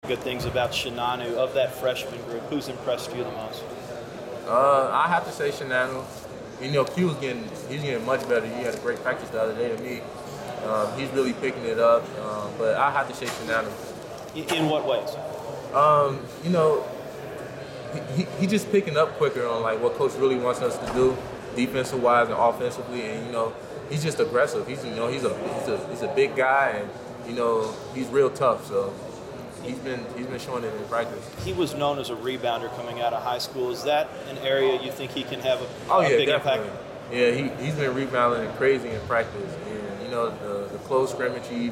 good things about Shinanu. Of that freshman group, who's impressed you the most? I have to say Shinanu. You know, he's getting much better. He had a great practice the other day to me. He's really picking it up, but I have to say Shinanu. In what ways? You know, he just picking up quicker on like what coach really wants us to do, defensive wise and offensively, and you know, he's just aggressive. He's a big guy, and you know, he's real tough. So he's been showing it in practice. He was known as a rebounder coming out of high school. Is that an area you think he can have a big definitely. impact? Yeah, he's been rebounding and crazy in practice, and you know the close scrimmage he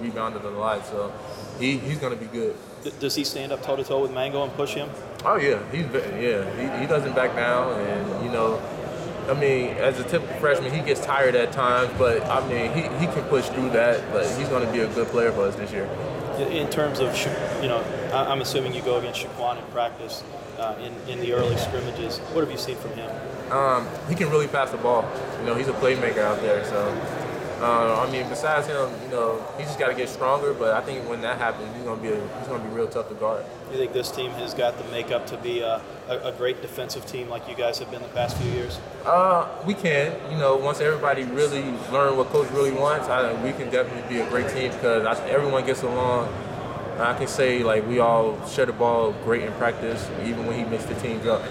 rebounded a lot. So he's gonna be good. Does he stand up toe-to-toe with Mango and push him? Oh yeah, he doesn't back down, and you know, I mean, as a typical freshman, he gets tired at times, but I mean, he can push through that. But he's going to be a good player for us this year. In terms of, you know, I'm assuming you go against Shaquan in practice in the early scrimmages. What have you seen from him? He can really pass the ball. You know, he's a playmaker out there, so. I mean, besides him, you know, he just got to get stronger. But I think when that happens, he's gonna be real tough to guard. You think this team has got the makeup to be a great defensive team like you guys have been the past few years? We can. You know, once everybody really learn what coach really wants, we can definitely be a great team because everyone gets along. I can say like we all share the ball great in practice, even when he mixed the teams up.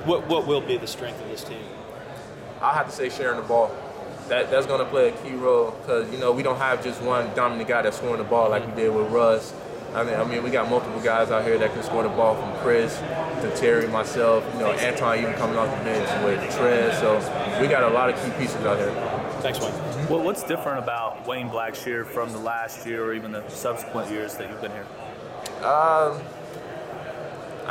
What will be the strength of this team? I'll have to say sharing the ball. That's going to play a key role because, you know, we don't have just one dominant guy that's scoring the ball like we did with Russ. I mean, we got multiple guys out here that can score the ball from Chris to Terry, myself, you know, Anton even coming off the bench with Trez. So we got a lot of key pieces out here. Thanks, Wayne. Well, what's different about Wayne Blackshear from the last year or even the subsequent years that you've been here? I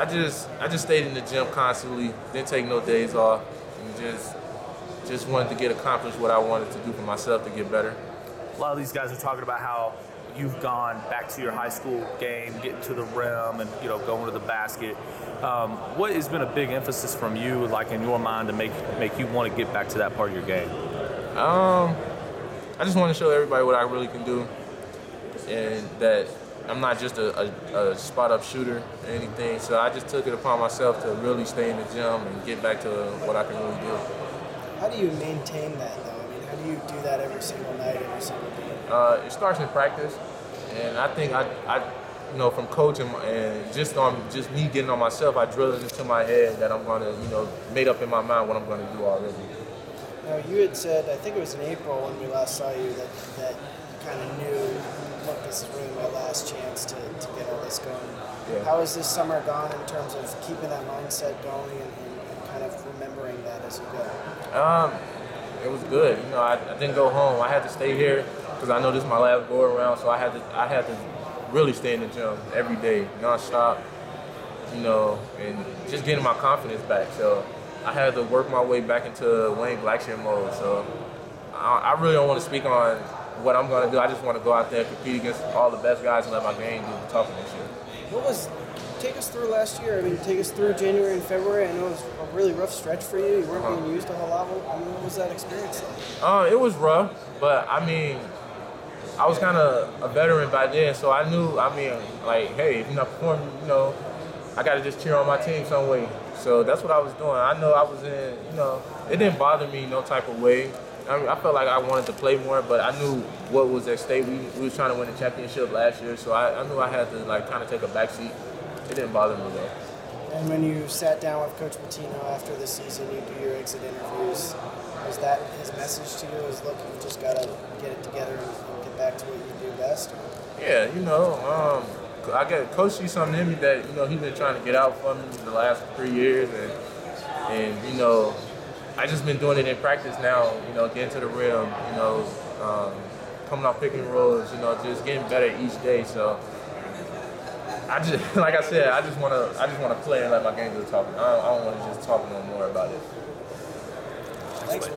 just stayed in the gym constantly, didn't take no days off, and just wanted to get accomplished what I wanted to do for myself to get better. A lot of these guys are talking about how you've gone back to your high school game, getting to the rim, and you know going to the basket. What has been a big emphasis from you, like in your mind, to make you want to get back to that part of your game? I just want to show everybody what I really can do, and that I'm not just a spot-up shooter or anything. So I just took it upon myself to really stay in the gym and get back to what I can really do. How do you maintain that, though? I mean, how do you do that every single night, every single day? It starts in practice, and I think I you know, from coaching and just me getting on myself, I drill it into my head that I'm gonna, you know, made up in my mind what I'm gonna do already. Now, you had said, I think it was in April when we last saw you, that you kind of knew, look, this is really my last chance to get all this going. Yeah. How has this summer gone in terms of keeping that mindset going and kind of remembering that as you go? It was good. You know, I didn't go home. I had to stay here because I know this is my last go around. So I had to really stay in the gym every day, nonstop. You know, and just getting my confidence back. So I had to work my way back into Wayne Blackshear mode. So I really don't want to speak on what I'm going to do. I just want to go out there, compete against all the best guys, and let my game do the talking this year. Take us through last year. I mean, take us through January and February. I know it was a really rough stretch for you. You weren't being used a whole lot. What was that experience like? It was rough, but I mean, I was kind of a veteran by then, so I knew, I mean, like, hey, if you're not performing, you know, I got to just cheer on my team some way. So that's what I was doing. I know I was in, you know, it didn't bother me no type of way. I mean, I felt like I wanted to play more, but I knew what was at stake. We was trying to win the championship last year, so I knew I had to, like, kind of take a back seat. It didn't bother me, though. And when you sat down with Coach Pitino after the season, you do your exit interviews, was that his message to you? Was, look, you just got to get it together and get back to what you do best? Yeah, you know, Coach see something in me that, you know, he's been trying to get out from me the last 3 years, and you know, I just been doing it in practice now, you know, getting to the rim, you know, coming off picking rolls, you know, just getting better each day. So I just, like I said, I just want to play and let my game do the talking. I don't want to just talk no more about it.